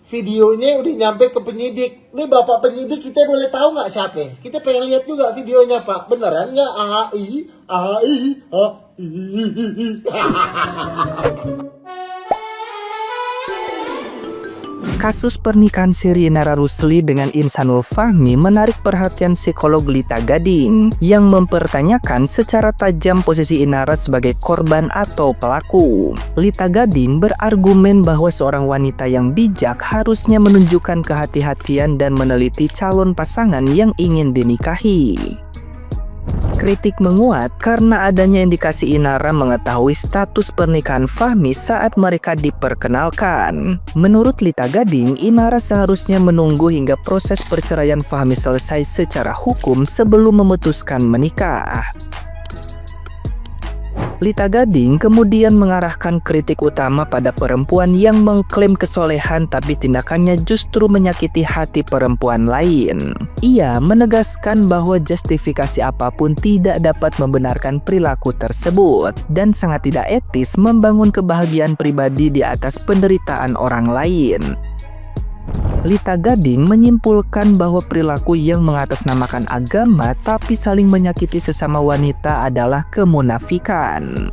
videonya udah nyampe ke penyidik. Nih bapak penyidik, kita boleh tahu nggak siapa? Kita pengen lihat juga videonya pak. Beneran nggak? AI. Kasus pernikahan siri Inara Rusli dengan Insanul Fahmi menarik perhatian psikolog Lita Gading yang mempertanyakan secara tajam posisi Inara sebagai korban atau pelaku. Lita Gading berargumen bahwa seorang wanita yang bijak harusnya menunjukkan kehati-hatian dan meneliti calon pasangan yang ingin dinikahi. Kritik menguat karena adanya indikasi Inara mengetahui status pernikahan Fahmi saat mereka diperkenalkan. Menurut Lita Gading, Inara seharusnya menunggu hingga proses perceraian Fahmi selesai secara hukum sebelum memutuskan menikah. Lita Gading kemudian mengarahkan kritik utama pada perempuan yang mengklaim kesolehan tapi tindakannya justru menyakiti hati perempuan lain. Ia menegaskan bahwa justifikasi apapun tidak dapat membenarkan perilaku tersebut dan sangat tidak etis membangun kebahagiaan pribadi di atas penderitaan orang lain. Lita Gading menyimpulkan bahwa perilaku yang mengatasnamakan agama tapi saling menyakiti sesama wanita adalah kemunafikan.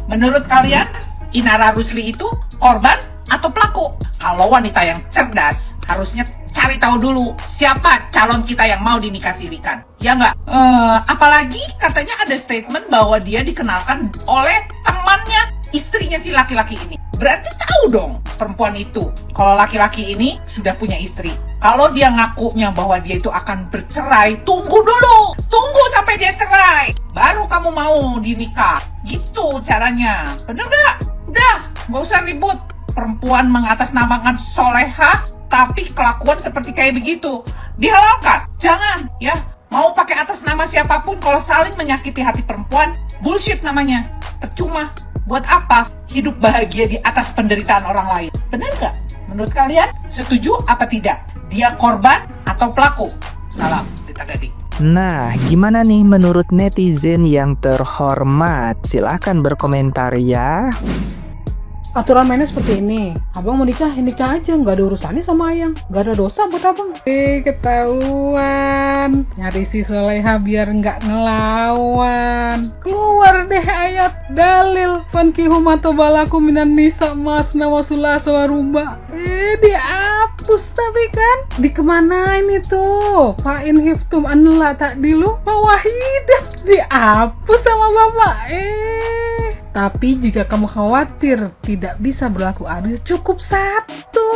Menurut kalian, Inara Rusli itu korban atau pelaku? Kalau wanita yang cerdas, harusnya cari tahu dulu siapa calon kita yang mau dinikah sirikan. Ya nggak? Apalagi katanya ada statement bahwa dia dikenalkan oleh temannya, istrinya si laki-laki ini. Berarti tahu dong perempuan itu kalau laki-laki ini sudah punya istri. Kalau dia ngakunya bahwa dia itu akan bercerai, tunggu dulu. Tunggu sampai dia cerai. Baru kamu mau dinikah. Gitu caranya. Bener nggak? Udah, nggak usah ribut. Perempuan mengatasnamakan soleha, tapi kelakuan seperti kayak begitu dihalalkan. Jangan, ya. Mau pakai atas nama siapapun kalau saling menyakiti hati perempuan, bullshit namanya. Percuma. Buat apa hidup bahagia di atas penderitaan orang lain? Benar nggak? Menurut kalian, setuju apa tidak? Dia korban atau pelaku? Salam, Lita Gading. Nah, gimana nih menurut netizen yang terhormat? Silahkan berkomentar ya. Aturan mainnya seperti ini. Abang mau nikah, ya nikah aja. Nggak ada urusannya sama ayang. Nggak ada dosa buat abang. Ketahuan. Nyari si soleha biar nggak ngelawan. Keluar deh ayat dalil. Fankihu matobalaku minan nisa mas nawasulah sawaruba. Dihapus tapi kan. Dikemanain itu? Fa'in hiftum anla tak dilu. Wahidah. Dihapus sama bapak. Tapi jika kamu khawatir tidak bisa berlaku adil, cukup satu.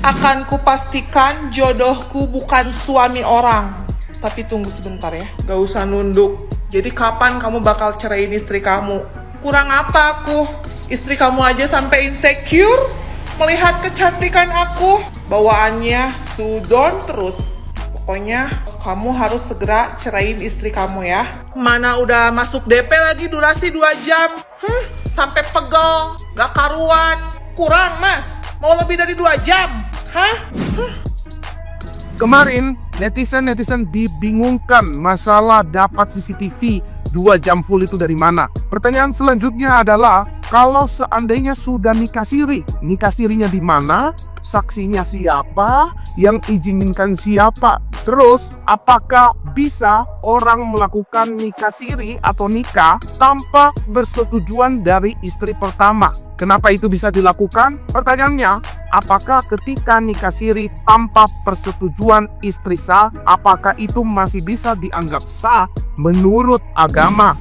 Akan kupastikan jodohku bukan suami orang. Tapi tunggu sebentar ya, gak usah nunduk. Jadi kapan kamu bakal ceraiin istri kamu? Kurang apa aku? Istri kamu aja sampai insecure melihat kecantikan aku. Bawaannya sudon terus. Pokoknya kamu harus segera ceraiin istri kamu ya. Mana udah masuk DP lagi durasi 2 jam. Sampai pegel, gak karuan. Kurang mas, mau lebih dari 2 jam. Kemarin netizen dibingungkan masalah dapat CCTV 2 jam full itu dari mana. Pertanyaan selanjutnya adalah, kalau seandainya sudah nikah sirinya di mana? Saksinya siapa? Yang izinkan siapa? Terus, apakah bisa orang melakukan nikah siri atau nikah tanpa persetujuan dari istri pertama? Kenapa itu bisa dilakukan? Pertanyaannya, apakah ketika nikah siri tanpa persetujuan istri sah, apakah itu masih bisa dianggap sah menurut agama?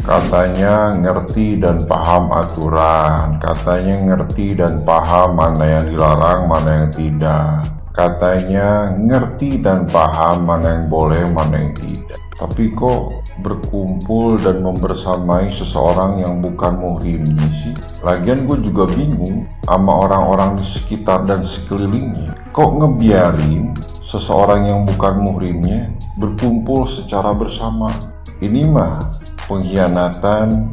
Katanya ngerti dan paham aturan, katanya ngerti dan paham mana yang dilarang, mana yang tidak. Katanya ngerti dan paham mana yang boleh, mana yang tidak. Tapi kok berkumpul dan membersamai seseorang yang bukan muhrimnya sih? Lagian gue juga bingung sama orang-orang di sekitar dan sekelilingnya. Kok ngebiarin seseorang yang bukan muhrimnya berkumpul secara bersama? Ini mah pengkhianatan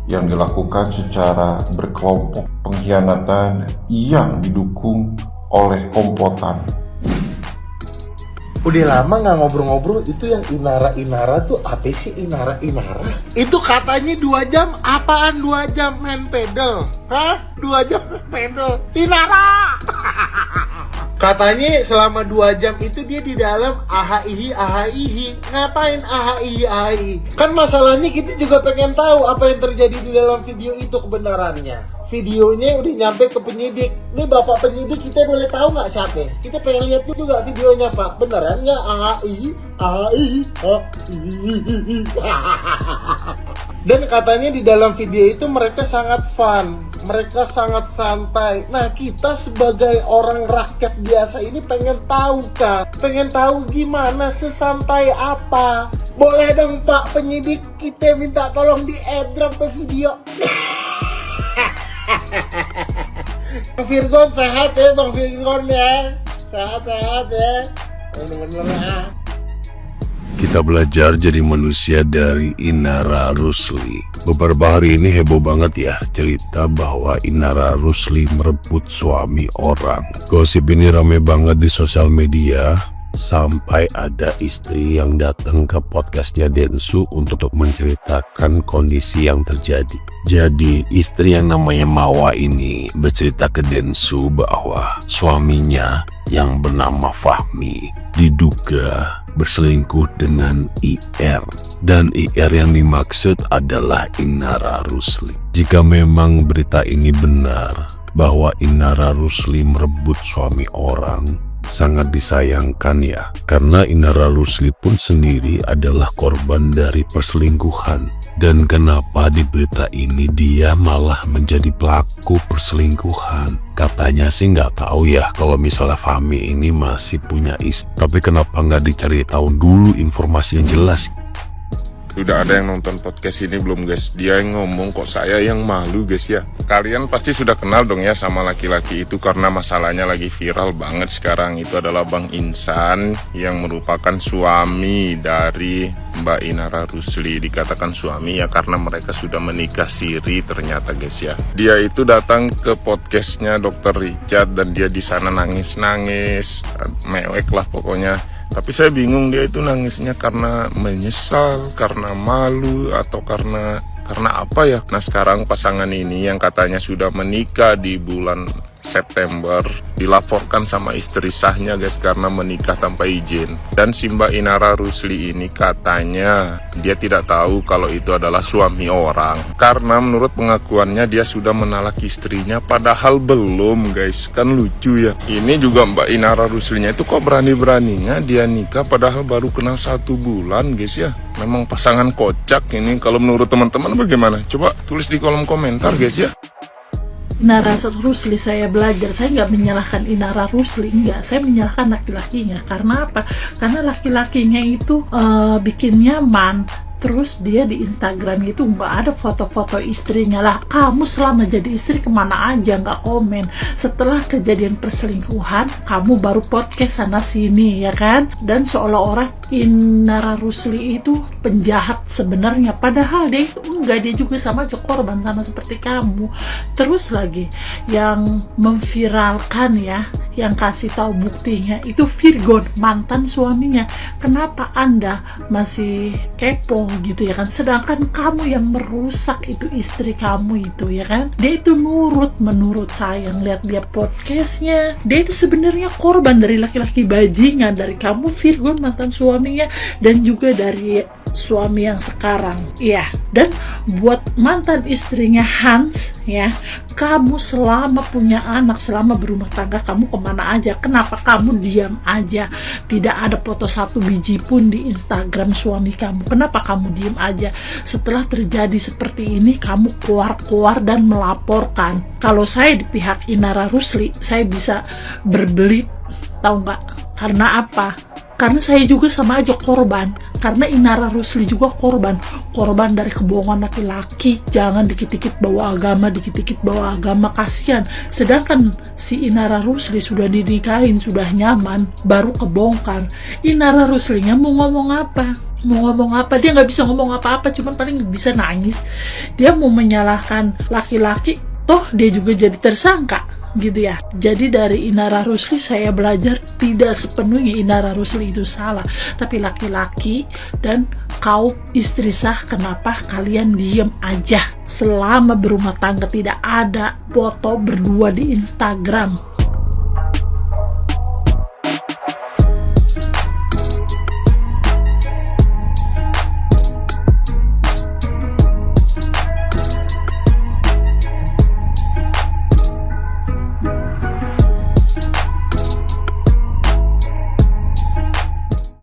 yang dilakukan secara berkelompok, pengkhianatan yang didukung oleh komplotan. Udah lama nggak ngobrol-ngobrol. Itu yang Inara tuh apa sih Inara? Itu katanya 2 jam. Apaan 2 jam main pedal? Hah? 2 jam main pedal? Inara! Katanya selama 2 jam itu dia di dalam ahaihi. Ngapain ahaihi? Kan masalahnya kita juga pengen tahu apa yang terjadi di dalam video itu kebenarannya. Videonya udah nyampe ke penyidik. Nih bapak penyidik, kita boleh tahu nggak siapa? Kita pengen lihat juga videonya pak. Beneran nggak ahai? Dan katanya di dalam video itu mereka sangat fun, mereka sangat santai. Nah kita sebagai orang rakyat biasa ini pengen tahu kak, pengen tahu gimana sesantai apa. Boleh dong pak penyidik, kita minta tolong di airdrop ke video. Bang Virgon sehat ya Bang Virgon ya, sehat ya, bener-bener ya. Kita belajar jadi manusia dari Inara Rusli. Beberapa hari ini heboh banget ya cerita bahwa Inara Rusli merebut suami orang. Gosip ini rame banget di sosial media. Sampai ada istri yang datang ke podcastnya Densu untuk menceritakan kondisi yang terjadi. Jadi istri yang namanya Mawa ini bercerita ke Densu bahwa suaminya yang bernama Fahmi diduga berselingkuh dengan IR. Dan IR yang dimaksud adalah Inara Rusli. Jika memang berita ini benar bahwa Inara Rusli merebut suami orang, sangat disayangkan ya, karena Inara Rusli pun sendiri adalah korban dari perselingkuhan. Dan kenapa di berita ini dia malah menjadi pelaku perselingkuhan? Katanya sih nggak tahu ya kalau misalnya Fahmi ini masih punya istri. Tapi kenapa nggak dicari tahu dulu informasi yang jelas? Sudah ada yang nonton podcast ini belum guys? Dia yang ngomong kok saya yang malu guys ya. Kalian pasti sudah kenal dong ya sama laki-laki itu karena masalahnya lagi viral banget sekarang. Itu adalah Bang Insan yang merupakan suami dari Mbak Inara Rusli. Dikatakan suami ya karena mereka sudah menikah siri ternyata guys ya. Dia itu datang ke podcastnya Dr. Richard dan dia di sana nangis-nangis, mewek lah pokoknya. Tapi saya bingung dia itu nangisnya karena menyesal, karena malu, atau karena apa ya. Nah sekarang pasangan ini yang katanya sudah menikah di bulan September dilaporkan sama istri sahnya guys karena menikah tanpa izin. Dan si Mbak Inara Rusli ini katanya dia tidak tahu kalau itu adalah suami orang karena menurut pengakuannya dia sudah menalak istrinya padahal belum guys. Kan lucu ya. Ini juga Mbak Inara Ruslinya itu kok berani-beraninya dia nikah padahal baru kenal 1 bulan guys ya. Memang pasangan kocak ini. Kalau menurut teman-teman bagaimana? Coba tulis di kolom komentar guys ya. Inara Rusli saya belajar, saya nggak menyalahkan Inara Rusli, enggak, saya menyalahkan laki-lakinya. Karena apa? Karena laki-lakinya itu bikin nyaman. Terus dia di Instagram itu nggak ada foto-foto istrinya. Lah kamu selama jadi istri kemana aja nggak komen? Setelah kejadian perselingkuhan kamu baru podcast sana sini ya kan? Dan seolah-olah Inara Rusli itu penjahat sebenarnya, padahal dia itu enggak, dia juga sama aja korban sama seperti kamu. Terus lagi yang memviralkan ya, yang kasih tahu buktinya itu Virgon, mantan suaminya. Kenapa Anda masih kepo gitu ya kan? Sedangkan kamu yang merusak itu istri kamu itu ya kan? Dia itu menurut saya ngeliat dia podcastnya, dia itu sebenarnya korban dari laki-laki bajingan, dari kamu Virgon mantan suaminya dan juga dari suami yang sekarang ya. Dan buat mantan istrinya Hans ya, kamu selama punya anak, selama berumah tangga kamu kemana aja? Kenapa kamu diam aja? Tidak ada foto 1 biji pun di Instagram suami kamu. Kenapa kamu diam aja? Setelah terjadi seperti ini kamu keluar dan melaporkan. Kalau saya di pihak Inara Rusli, saya bisa berbelit, tahu nggak? Karena apa? Karena saya juga sama aja korban. Karena Inara Rusli juga korban dari kebohongan laki-laki. Jangan dikit-dikit bawa agama, kasihan. Sedangkan si Inara Rusli sudah dinikahin, sudah nyaman, baru kebongkar. Inara Ruslinya mau ngomong apa? Dia nggak bisa ngomong apa-apa, cuman paling bisa nangis. Dia mau menyalahkan laki-laki, toh dia juga jadi tersangka. gitu ya. Jadi dari Inara Rusli saya belajar tidak sepenuhnya Inara Rusli itu salah, tapi laki-laki dan kaum istri sah, kenapa kalian diem aja selama berumah tangga, tidak ada foto berdua di Instagram.